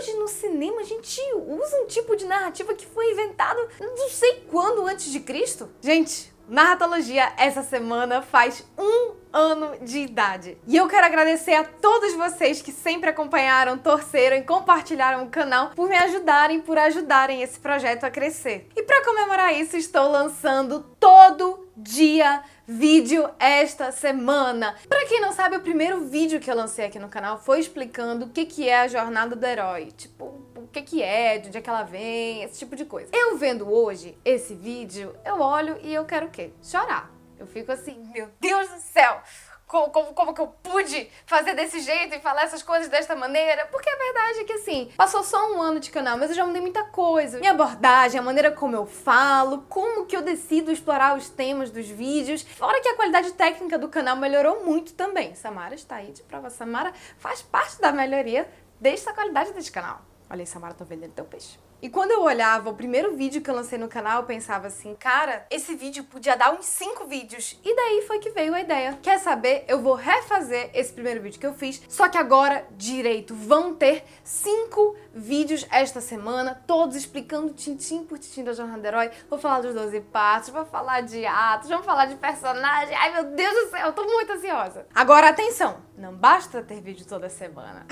hoje no cinema a gente usa um tipo de narrativa que foi inventado não sei quando antes de Cristo. Gente, Narratologia essa semana faz 1 ano de idade. E eu quero agradecer a todos vocês que sempre acompanharam, torceram e compartilharam o canal por me ajudarem, por ajudarem esse projeto a crescer. E para comemorar isso, estou lançando todo dia vídeo esta semana. Pra quem não sabe, o primeiro vídeo que eu lancei aqui no canal foi explicando o que é a jornada do herói. Tipo, o que é, de onde é que ela vem, esse tipo de coisa. Eu vendo hoje esse vídeo, eu olho e eu quero o quê? Chorar. Eu fico assim, meu Deus do céu! Como que eu pude fazer desse jeito e falar essas coisas desta maneira? Porque a verdade é que, assim, passou só 1 ano de canal, mas eu já mudei muita coisa. Minha abordagem, a maneira como eu falo, como que eu decido explorar os temas dos vídeos. Fora que a qualidade técnica do canal melhorou muito também. Samara está aí de prova. Samara faz parte da melhoria desta qualidade deste canal. Olha aí, Samara, tô vendendo teu peixe. E quando eu olhava o primeiro vídeo que eu lancei no canal, eu pensava assim, cara, esse vídeo podia dar uns 5 vídeos. E daí foi que veio a ideia. Quer saber? Eu vou refazer esse primeiro vídeo que eu fiz, só que agora direito. Vão ter 5 vídeos esta semana, todos explicando tintim por tintim da jornada do herói. Vou falar dos 12 passos, vou falar de atos, vamos falar de personagem. Ai, meu Deus do céu, eu tô muito ansiosa. Agora, atenção, não basta ter vídeo toda semana.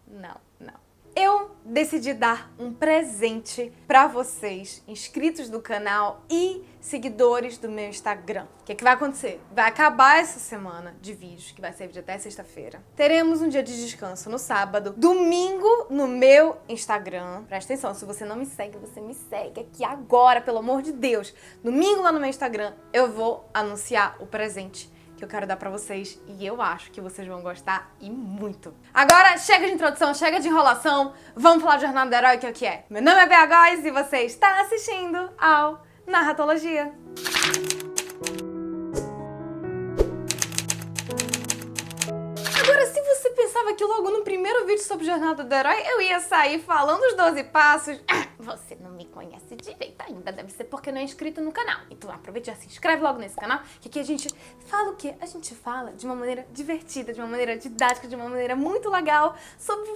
Não. Eu decidi dar um presente pra vocês, inscritos do canal e seguidores do meu Instagram. O que vai acontecer? Vai acabar essa semana de vídeos, que vai ser vídeo até sexta-feira. Teremos um dia de descanso no sábado. Domingo no meu Instagram. Presta atenção, se você não me segue, você me segue aqui agora, pelo amor de Deus. Domingo lá no meu Instagram, eu vou anunciar o presente que eu quero dar pra vocês e eu acho que vocês vão gostar e muito. Agora, chega de introdução, chega de enrolação, vamos falar de Jornada do Herói, que é o que é. Meu nome é Bea Góes e você está assistindo ao Narratologia. Agora, se você pensava que logo no primeiro vídeo sobre Jornada do Herói eu ia sair falando os 12 passos, você não me conhece direito ainda, deve ser porque não é inscrito no canal. Então aproveita e já se inscreve logo nesse canal, que aqui a gente fala o quê? A gente fala de uma maneira divertida, de uma maneira didática, de uma maneira muito legal sobre...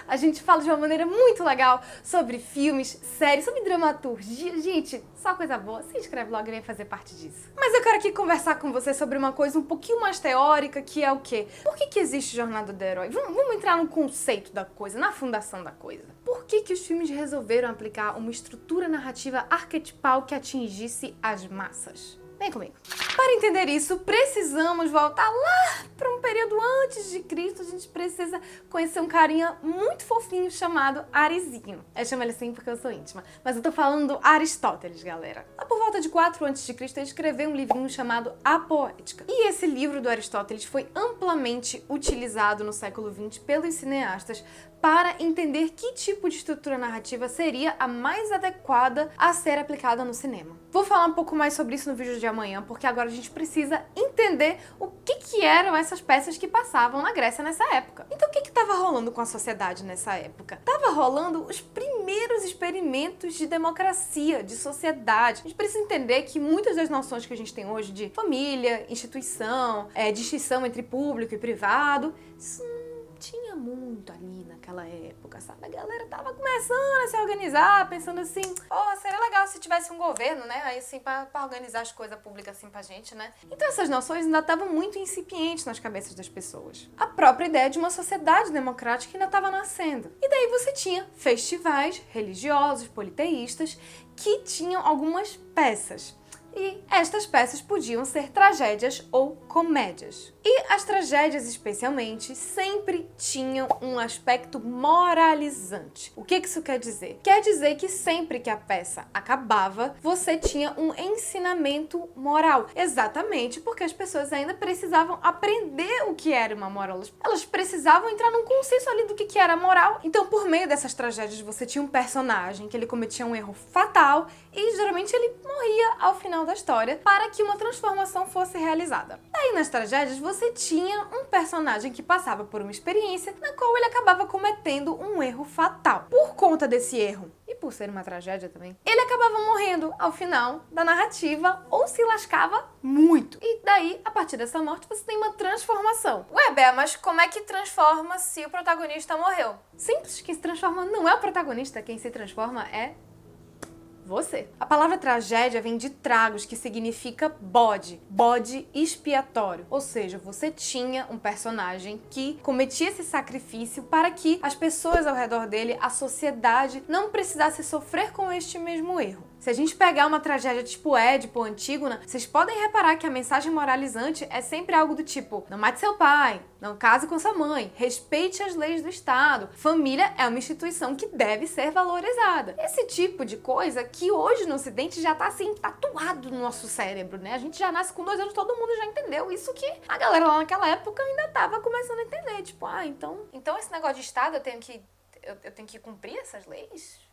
A gente fala de uma maneira muito legal sobre filmes, séries, sobre dramaturgia. Gente, só coisa boa. Se inscreve logo e vem fazer parte disso. Mas eu quero aqui conversar com você sobre uma coisa um pouquinho mais teórica, que é o quê? Por que existe Jornada do Herói? Vamos entrar no conceito da coisa, na fundação da coisa. Por que os filmes resolveram aplicar uma estrutura narrativa arquetipal que atingisse as massas? Vem comigo. Para entender isso, precisamos voltar lá para um período antes de Cristo. A gente precisa conhecer um carinha muito fofinho chamado Arizinho. Eu chamo ele assim porque eu sou íntima, mas eu tô falando do Aristóteles, galera. Lá por volta de 4 a.C., ele escreveu um livrinho chamado A Poética. E esse livro do Aristóteles foi amplamente utilizado no século XX pelos cineastas para entender que tipo de estrutura narrativa seria a mais adequada a ser aplicada no cinema. Vou falar um pouco mais sobre isso no vídeo de amanhã, porque agora a gente precisa entender o que eram essas peças que passavam na Grécia nessa época. Então o que estava rolando com a sociedade nessa época? Tava rolando os primeiros experimentos de democracia, de sociedade. A gente precisa entender que muitas das noções que a gente tem hoje de família, instituição, distinção entre público e privado, isso tinha muito ali naquela época, sabe? A galera tava começando a se organizar, pensando assim, seria legal se tivesse um governo, né? Aí assim, pra organizar as coisas públicas assim pra gente, né? Então essas noções ainda estavam muito incipientes nas cabeças das pessoas. A própria ideia de uma sociedade democrática ainda estava nascendo. E daí você tinha festivais religiosos, politeístas, que tinham algumas peças. E estas peças podiam ser tragédias ou comédias. E as tragédias, especialmente, sempre tinham um aspecto moralizante. O que isso quer dizer? Quer dizer que sempre que a peça acabava, você tinha um ensinamento moral. Exatamente porque as pessoas ainda precisavam aprender o que era uma moral. Elas precisavam entrar num consenso ali do que era moral. Então, por meio dessas tragédias, você tinha um personagem que ele cometia um erro fatal e geralmente ele morria ao final da história para que uma transformação fosse realizada. Aí nas tragédias você tinha um personagem que passava por uma experiência na qual ele acabava cometendo um erro fatal. Por conta desse erro e por ser uma tragédia também, ele acabava morrendo ao final da narrativa ou se lascava muito. E daí, a partir dessa morte, você tem uma transformação. Ué, Bea, mas como é que transforma se o protagonista morreu? Simples, quem se transforma não é o protagonista, quem se transforma é você. A palavra tragédia vem de tragos, que significa bode expiatório. Ou seja, você tinha um personagem que cometia esse sacrifício para que as pessoas ao redor dele, a sociedade, não precisasse sofrer com este mesmo erro. Se a gente pegar uma tragédia tipo Édipo ou Antígona, vocês podem reparar que a mensagem moralizante é sempre algo do tipo: não mate seu pai, não case com sua mãe, respeite as leis do Estado, família é uma instituição que deve ser valorizada. Esse tipo de coisa que hoje no Ocidente já tá assim tatuado no nosso cérebro, né? A gente já nasce com 2 anos, todo mundo já entendeu isso, que a galera lá naquela época ainda tava começando a entender. Tipo, então esse negócio de Estado eu tenho que cumprir essas leis?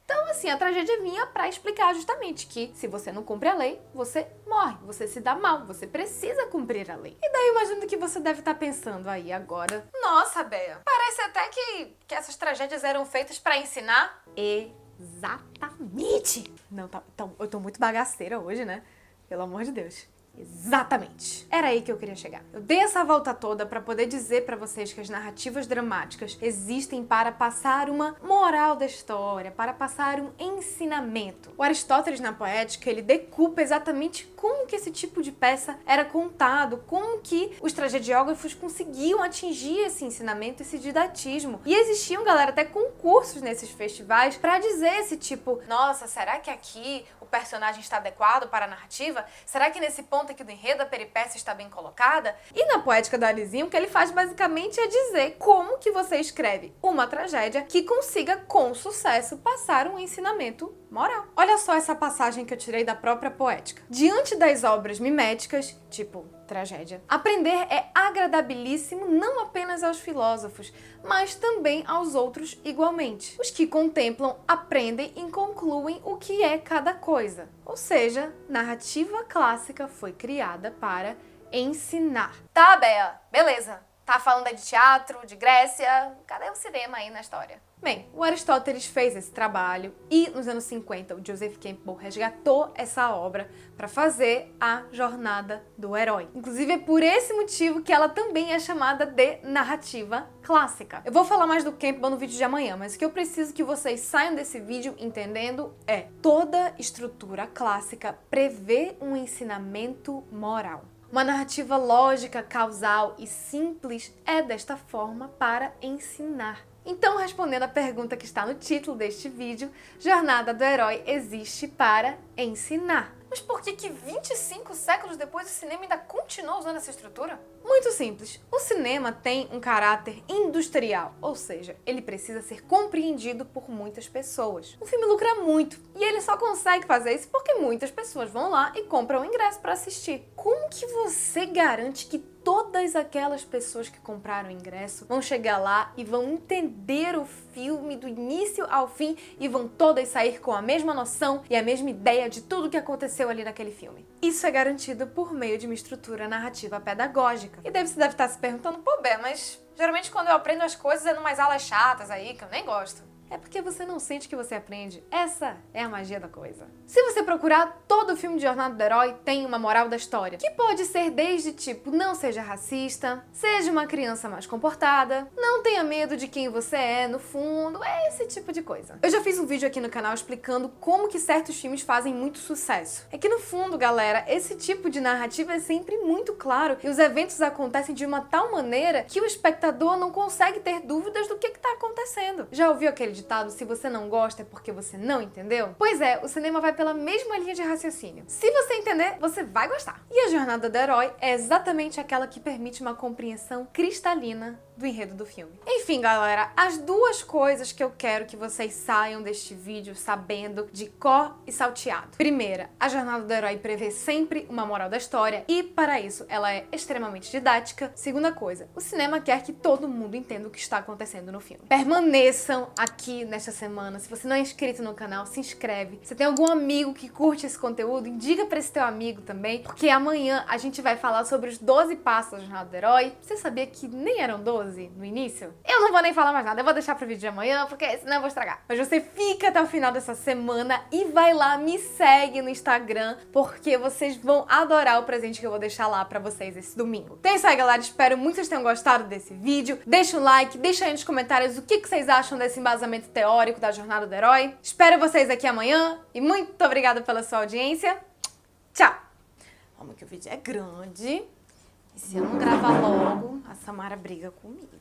Então, assim, a tragédia vinha pra explicar justamente que se você não cumpre a lei, você morre, você se dá mal, você precisa cumprir a lei. E daí eu imagino que você deve estar pensando aí agora: nossa, Bea, parece até que essas tragédias eram feitas pra ensinar. Exatamente! Não, então, eu tô muito bagaceira hoje, né? Pelo amor de Deus. Exatamente. Era aí que eu queria chegar. Eu dei essa volta toda para poder dizer para vocês que as narrativas dramáticas existem para passar uma moral da história, para passar um ensinamento. O Aristóteles, na Poética, ele decupa exatamente como que esse tipo de peça era contado, como que os tragediógrafos conseguiam atingir esse ensinamento, esse didatismo. E existiam, galera, até concursos nesses festivais para dizer esse tipo: nossa, será que aqui o personagem está adequado para a narrativa? Será que nesse ponto aqui do enredo a peripécia está bem colocada? E na Poética do Alizinho, o que ele faz basicamente é dizer como que você escreve uma tragédia que consiga com sucesso passar um ensinamento moral. Olha só essa passagem que eu tirei da própria Poética. Diante das obras miméticas, tipo tragédia, aprender é agradabilíssimo não apenas aos filósofos, mas também aos outros igualmente. Os que contemplam aprendem e concluem o que é cada coisa. Ou seja, narrativa clássica foi criada para ensinar. Tá, Bea, beleza. Tá falando aí de teatro, de Grécia, cadê o cinema aí na história? Bem, o Aristóteles fez esse trabalho e nos anos 50 o Joseph Campbell resgatou essa obra para fazer a Jornada do Herói. Inclusive é por esse motivo que ela também é chamada de narrativa clássica. Eu vou falar mais do Campbell no vídeo de amanhã, mas o que eu preciso que vocês saiam desse vídeo entendendo é: toda estrutura clássica prevê um ensinamento moral. Uma narrativa lógica, causal e simples é desta forma para ensinar. Então, respondendo à pergunta que está no título deste vídeo, Jornada do Herói existe para ensinar. Mas por que 25 séculos depois o cinema ainda continua usando essa estrutura? Muito simples. O cinema tem um caráter industrial, ou seja, ele precisa ser compreendido por muitas pessoas. O filme lucra muito e ele só consegue fazer isso porque muitas pessoas vão lá e compram o ingresso para assistir. Como que você garante que todas aquelas pessoas que compraram o ingresso vão chegar lá e vão entender o filme do início ao fim e vão todas sair com a mesma noção e a mesma ideia de tudo que aconteceu ali naquele filme? Isso é garantido por meio de uma estrutura narrativa pedagógica. E você deve estar se perguntando: pô, Bé, mas geralmente quando eu aprendo as coisas é numas aulas chatas aí, que eu nem gosto. É porque você não sente que você aprende. Essa é a magia da coisa. Se você procurar, todo filme de Jornada do Herói tem uma moral da história, que pode ser desde tipo: não seja racista, seja uma criança mais comportada, não tenha medo de quem você é no fundo, é esse tipo de coisa. Eu já fiz um vídeo aqui no canal explicando como que certos filmes fazem muito sucesso. É que no fundo, galera, esse tipo de narrativa é sempre muito claro e os eventos acontecem de uma tal maneira que o espectador não consegue ter dúvidas do que está acontecendo. Já ouviu aquele ditado: se você não gosta é porque você não entendeu? Pois é, o cinema vai pela mesma linha de raciocínio. Se você entender, você vai gostar. E a Jornada do Herói é exatamente aquela que permite uma compreensão cristalina do enredo do filme. Enfim, galera, as duas coisas que eu quero que vocês saiam deste vídeo sabendo de cor e salteado. Primeira, a Jornada do Herói prevê sempre uma moral da história e, para isso, ela é extremamente didática. Segunda coisa, o cinema quer que todo mundo entenda o que está acontecendo no filme. Permaneçam aqui aqui nesta semana. Se você não é inscrito no canal, se inscreve. Se tem algum amigo que curte esse conteúdo, indica pra esse teu amigo também, porque amanhã a gente vai falar sobre os 12 passos da jornada do herói. Você sabia que nem eram 12 no início? Eu não vou nem falar mais nada, eu vou deixar pro vídeo de amanhã, porque senão eu vou estragar. Mas você fica até o final dessa semana e vai lá, me segue no Instagram, porque vocês vão adorar o presente que eu vou deixar lá pra vocês esse domingo. Então é isso aí, galera. Espero muito que vocês tenham gostado desse vídeo. Deixa um like, deixa aí nos comentários o que vocês acham desse embasamento teórico da jornada do herói. Espero vocês aqui amanhã e muito obrigada pela sua audiência. Tchau! Vamos que o vídeo é grande. E se eu não gravar logo, a Samara briga comigo.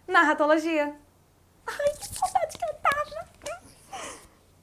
Narratologia. Ai, que